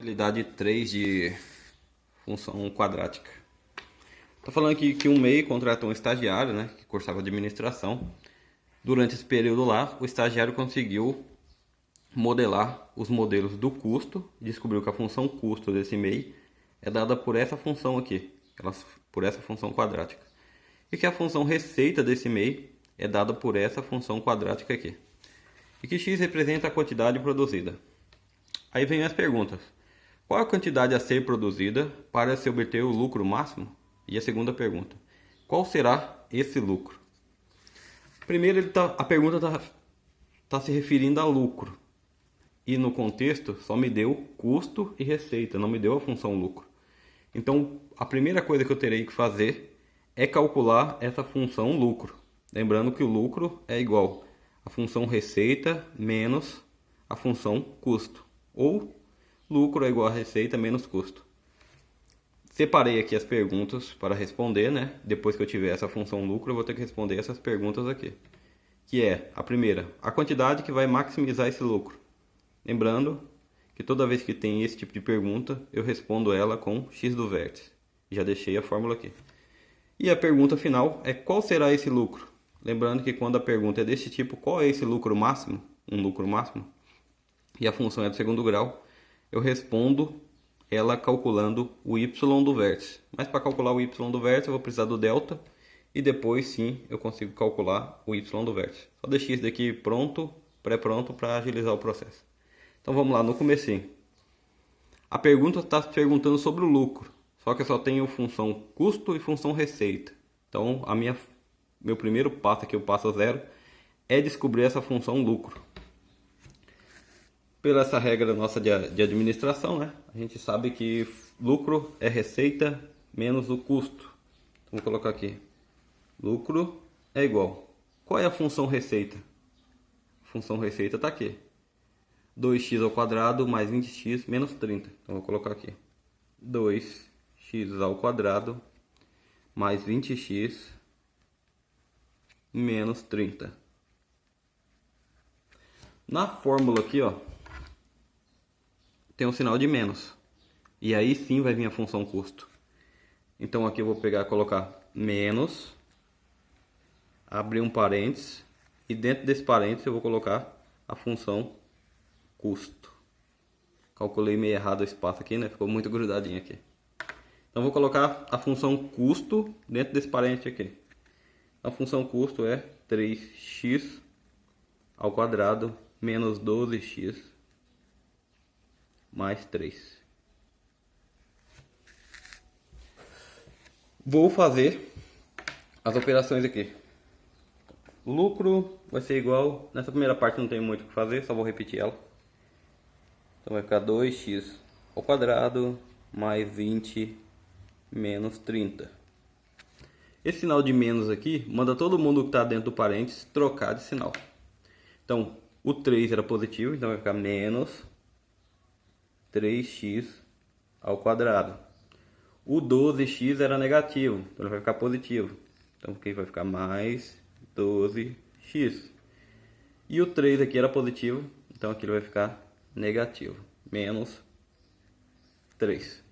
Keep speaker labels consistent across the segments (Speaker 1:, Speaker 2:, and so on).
Speaker 1: Utilidade 3 de função quadrática. Estou falando aqui que um MEI contratou um estagiário, né, que cursava administração. Durante esse período lá, o estagiário conseguiu modelar os modelos do custo e descobriu que a função custo desse MEI é dada por essa função aqui, por essa função quadrática. E que a função receita desse MEI é dada por essa função quadrática aqui. E que x representa a quantidade produzida. Aí vem as perguntas. Qual a quantidade a ser produzida para se obter o lucro máximo? E a segunda pergunta. Qual será esse lucro? Primeiro, a pergunta está se referindo a lucro. E no contexto só me deu custo e receita, não me deu a função lucro. Então, a primeira coisa que eu terei que fazer é calcular essa função lucro. Lembrando que o lucro é igual a função receita menos a função custo. Ou lucro é igual a receita menos custo. Separei aqui as perguntas para responder, né? Depois que eu tiver essa função lucro, eu vou ter que responder essas perguntas aqui. Que é, a primeira, a quantidade que vai maximizar esse lucro. Lembrando que toda vez que tem esse tipo de pergunta, eu respondo ela com x do vértice. Já deixei a fórmula aqui. E a pergunta final é qual será esse lucro? Lembrando que quando a pergunta é desse tipo, qual é esse lucro máximo? Um lucro máximo? E a função é do segundo grau, eu respondo ela calculando o y do vértice. Mas para calcular o y do vértice eu vou precisar do delta e depois sim eu consigo calcular o y do vértice. Só deixei isso daqui pronto, pré-pronto para agilizar o processo. Então vamos lá no comecinho. A pergunta está perguntando sobre o lucro, só que eu só tenho função custo e função receita. Então meu primeiro passo aqui, o passo zero, é descobrir essa função lucro. Pela essa regra nossa de administração, né? A gente sabe que lucro é receita menos o custo. Então, vou colocar aqui. Lucro é igual. Qual é a função receita? A função receita está aqui. 2x ao quadrado mais 20x menos 30. Então, vou colocar aqui. 2x ao quadrado mais 20x menos 30. Na fórmula aqui, ó, tem um sinal de menos. E aí sim vai vir a função custo. Então aqui eu vou pegar e colocar menos, abrir um parênteses, e dentro desse parênteses eu vou colocar a função custo. Calculei meio errado o espaço aqui, né? Ficou muito grudadinho aqui. Então vou colocar a função custo dentro desse parênteses aqui. A função custo é 3x ao quadrado menos 12x mais 3. Vou fazer as operações aqui. O lucro vai ser igual... Nessa primeira parte não tem muito o que fazer, só vou repetir ela. Então vai ficar 2x ao quadrado mais 20 menos 30. Esse sinal de menos aqui manda todo mundo que está dentro do parênteses trocar de sinal. Então, o 3 era positivo, então vai ficar menos 3x ao quadrado. O 12x era negativo, então ele vai ficar positivo. Então aqui vai ficar mais 12x. E o 3 aqui era positivo, então aqui ele vai ficar negativo. Menos 3.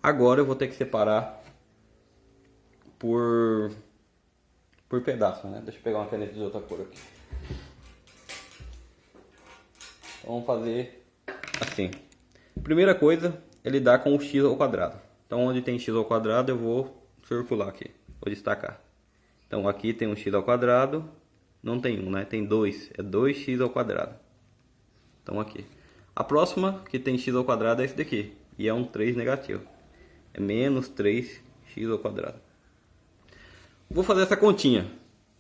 Speaker 1: Agora eu vou ter que separar por pedaço, né? Deixa eu pegar uma caneta de outra cor aqui. Então, vamos fazer assim. Primeira coisa é lidar com o x ao quadrado. Então onde tem x ao quadrado eu vou circular aqui, vou destacar. Então aqui tem um x ao quadrado, não tem 1, né? Tem 2, é 2x ao quadrado. Então aqui. A próxima que tem x ao quadrado é esse daqui, e é um 3 negativo. É menos 3x ao quadrado. Vou fazer essa continha,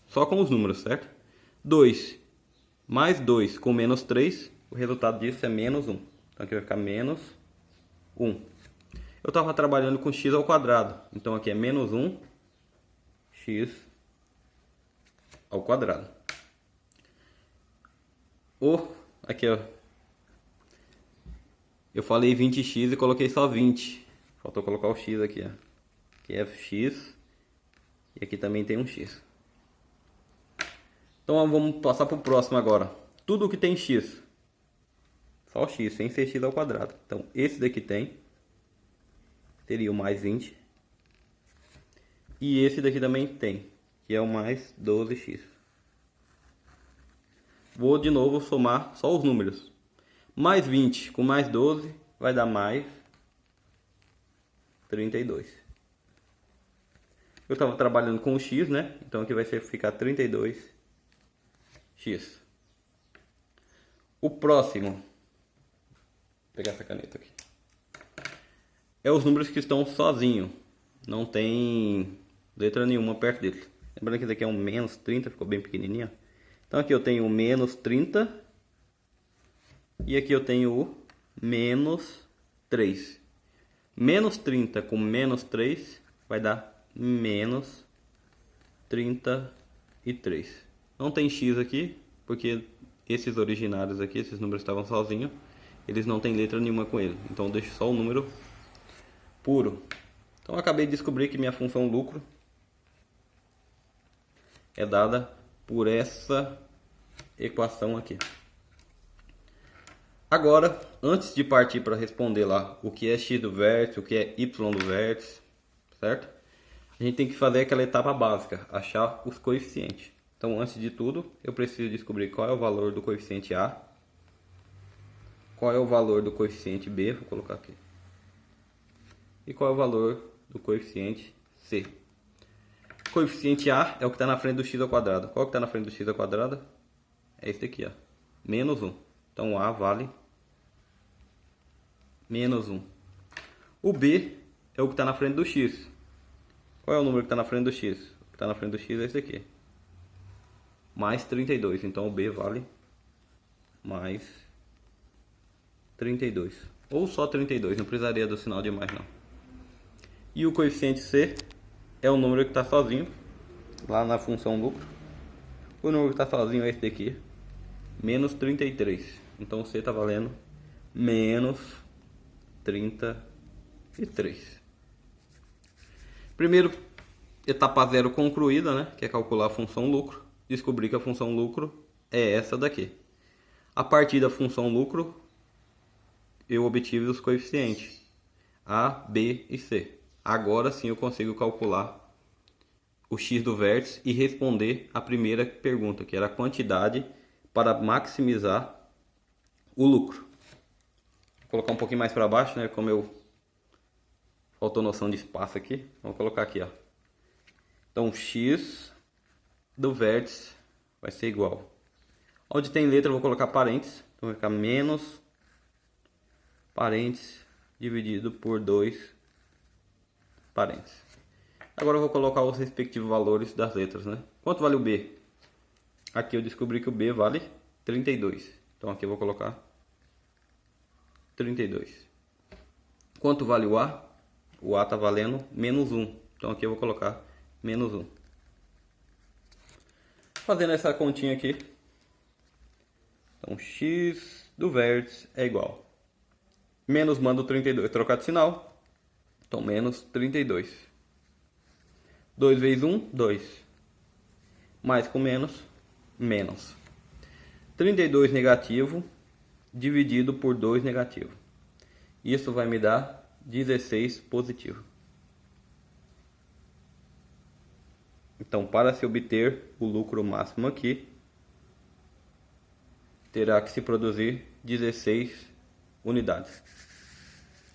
Speaker 1: só com os números, certo? 2 mais 2 com menos 3, o resultado disso é menos 1. Então aqui vai ficar menos 1. Eu estava trabalhando com x ao quadrado. Então aqui é menos 1 x ao quadrado. Aqui ó. Eu falei 20x e coloquei só 20. Faltou colocar o x aqui, ó. Aqui é x. E aqui também tem um x. Então vamos passar para o próximo agora. Tudo que tem x Só o x, sem ser x ao quadrado. Então, esse daqui tem. Seria o mais 20. E esse daqui também tem, que é o mais 12x. Vou de novo somar só os números. Mais 20 com mais 12 vai dar mais 32. Eu estava trabalhando com o x, né? Então aqui vai ficar 32x. O próximo, vou pegar essa caneta aqui, é os números que estão sozinhos. Não tem letra nenhuma perto deles. Lembrando que esse aqui é um menos 30, ficou bem pequenininho. Então aqui eu tenho o menos 30. E aqui eu tenho o menos 3. Menos 30 com menos 3 vai dar menos 33. Não tem x aqui, porque esses originários aqui, esses números estavam sozinhos. Eles não tem letra nenhuma com ele. Então eu deixo só o número puro. Então eu acabei de descobrir que minha função lucro é dada por essa equação aqui. Agora, antes de partir para responder lá o que é x do vértice, o que é y do vértice, certo? A gente tem que fazer aquela etapa básica, achar os coeficientes. Então, antes de tudo, eu preciso descobrir qual é o valor do coeficiente A, qual é o valor do coeficiente B, vou colocar aqui, e qual é o valor do coeficiente C. O coeficiente A é o que está na frente do x ao quadrado. Qual que está na frente do x ao quadrado? É esse aqui, ó, menos 1. Então, o A vale menos 1. O B é o que está na frente do x. Qual é o número que está na frente do x? O que está na frente do x é esse aqui. Mais 32. Então o B vale mais 32. Ou só 32. Não precisaria do sinal de mais não. E o coeficiente C é o número que está sozinho. Lá na função lucro. O número que está sozinho é esse daqui. Menos 33. Então o C está valendo menos 33. Primeiro, etapa 0 concluída, né? Que é calcular a função lucro. Descobri que a função lucro é essa daqui. A partir da função lucro, eu obtive os coeficientes A, B e C. Agora sim eu consigo calcular o x do vértice e responder a primeira pergunta, que era a quantidade para maximizar o lucro. Vou colocar um pouquinho mais para baixo, né? Como eu faltou noção de espaço aqui. Vou colocar aqui, ó. Então, x do vértice vai ser igual. Onde tem letra, eu vou colocar parênteses. Então, vai ficar menos parênteses dividido por 2 parênteses. Agora eu vou colocar os respectivos valores das letras, né? Quanto vale o B? Aqui eu descobri que o B vale 32. Então, aqui eu vou colocar 32. Quanto vale o A? O A está valendo menos 1. Então aqui eu vou colocar menos 1. Fazendo essa continha aqui. Então x do vértice é igual. Menos manda o 32. Trocar de sinal. Então menos 32. 2 vezes 1, 2. Mais com menos, menos. 32 negativo dividido por 2 negativo. Isso vai me dar 16 positivo. Então, para se obter o lucro máximo aqui, terá que se produzir 16 unidades.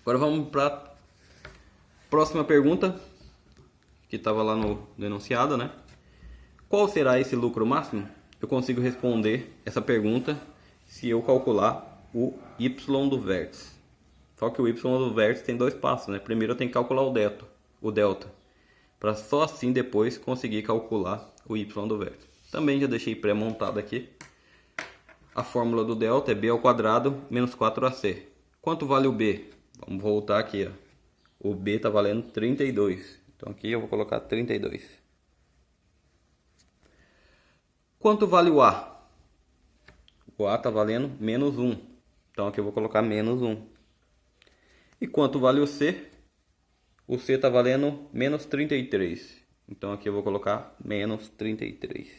Speaker 1: Agora vamos para a próxima pergunta, que estava lá no enunciado, né? Qual será esse lucro máximo? Eu consigo responder essa pergunta se eu calcular o y do vértice. Só que o y do vértice tem dois passos, né? Primeiro eu tenho que calcular o delta, para só assim depois conseguir calcular o y do vértice. Também já deixei pré-montado aqui. A fórmula do delta é b ao quadrado menos 4ac. Quanto vale o b? Vamos voltar aqui, ó. O b está valendo 32. Então aqui eu vou colocar 32. Quanto vale o a? O a está valendo menos 1. Então aqui eu vou colocar menos 1. E quanto vale o C? O C está valendo menos 33. Então aqui eu vou colocar menos 33.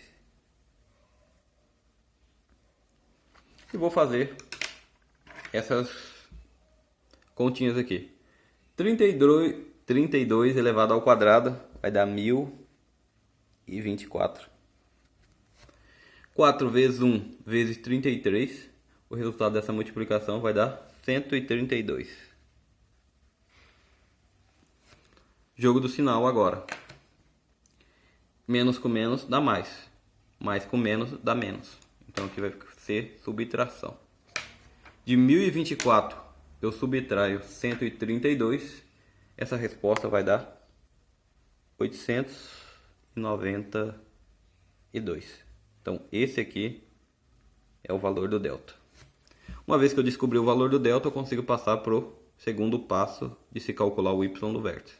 Speaker 1: E vou fazer essas continhas aqui. 32 elevado ao quadrado vai dar 1024. 4 vezes 1 vezes 33. O resultado dessa multiplicação vai dar 132. Jogo do sinal agora. Menos com menos dá mais. Mais com menos dá menos. Então aqui vai ser subtração. De 1024 eu subtraio 132. Essa resposta vai dar 892. Então esse aqui é o valor do delta. Uma vez que eu descobri o valor do delta, eu consigo passar para o segundo passo de se calcular o y do vértice.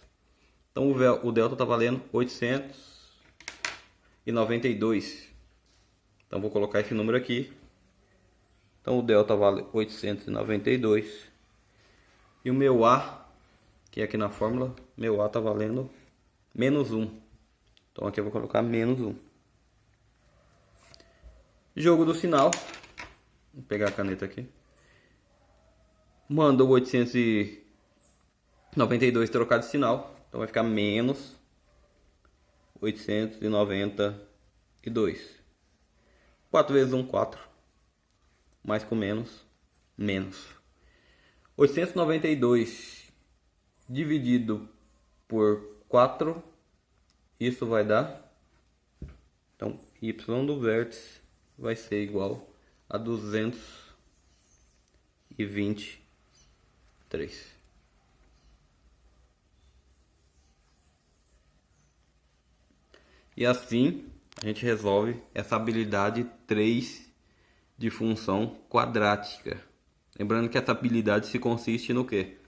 Speaker 1: Então o delta está valendo 892. Então vou colocar esse número aqui. Então o delta vale 892. E o meu A, que é aqui na fórmula, meu A está valendo menos 1. Então aqui eu vou colocar menos 1. Jogo do sinal. Vou pegar a caneta aqui. Manda o 892 trocar de sinal. Então vai ficar menos 892. 4 vezes 1, 4. Mais com menos, menos. 892 dividido por 4. Isso vai dar... Então, y do vértice vai ser igual a 223. E assim a gente resolve essa habilidade 3 de função quadrática. Lembrando que essa habilidade se consiste no quê?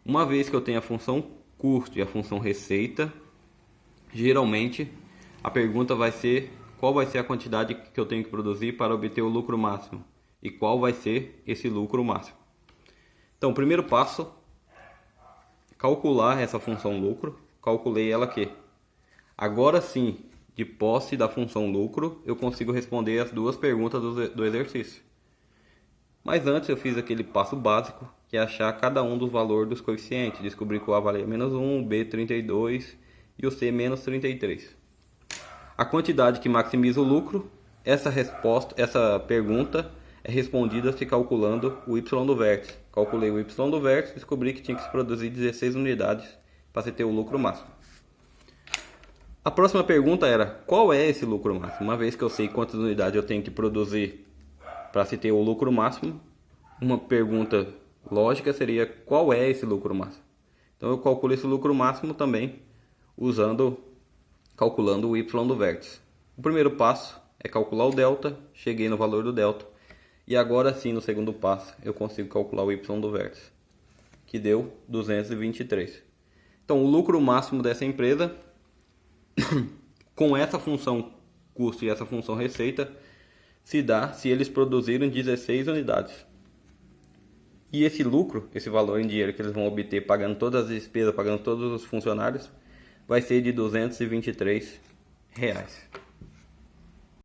Speaker 1: Uma vez que eu tenho a função custo e a função receita, geralmente a pergunta vai ser qual vai ser a quantidade que eu tenho que produzir para obter o lucro máximo e qual vai ser esse lucro máximo. Então, o primeiro passo, calcular essa função lucro. Calculei ela aqui. Agora sim, de posse da função lucro, eu consigo responder as duas perguntas do exercício. Mas antes eu fiz aquele passo básico, que é achar cada um dos valores dos coeficientes. Descobri que o A valia menos 1, o B 32 e o C menos 33. A quantidade que maximiza o lucro, essa pergunta é respondida se calculando o y do vértice. Calculei o y do vértice e descobri que tinha que se produzir 16 unidades para se ter o lucro máximo. A próxima pergunta era, qual é esse lucro máximo? Uma vez que eu sei quantas unidades eu tenho que produzir para se ter o lucro máximo, uma pergunta lógica seria, qual é esse lucro máximo? Então eu calculo esse lucro máximo também calculando o y do vértice. O primeiro passo é calcular o delta, cheguei no valor do delta. E agora sim, no segundo passo, eu consigo calcular o y do vértice, que deu 223. Então, o lucro máximo dessa empresa, com essa função custo e essa função receita, se dá se eles produzirem 16 unidades. E esse lucro, esse valor em dinheiro que eles vão obter pagando todas as despesas, pagando todos os funcionários, vai ser de R$ 223.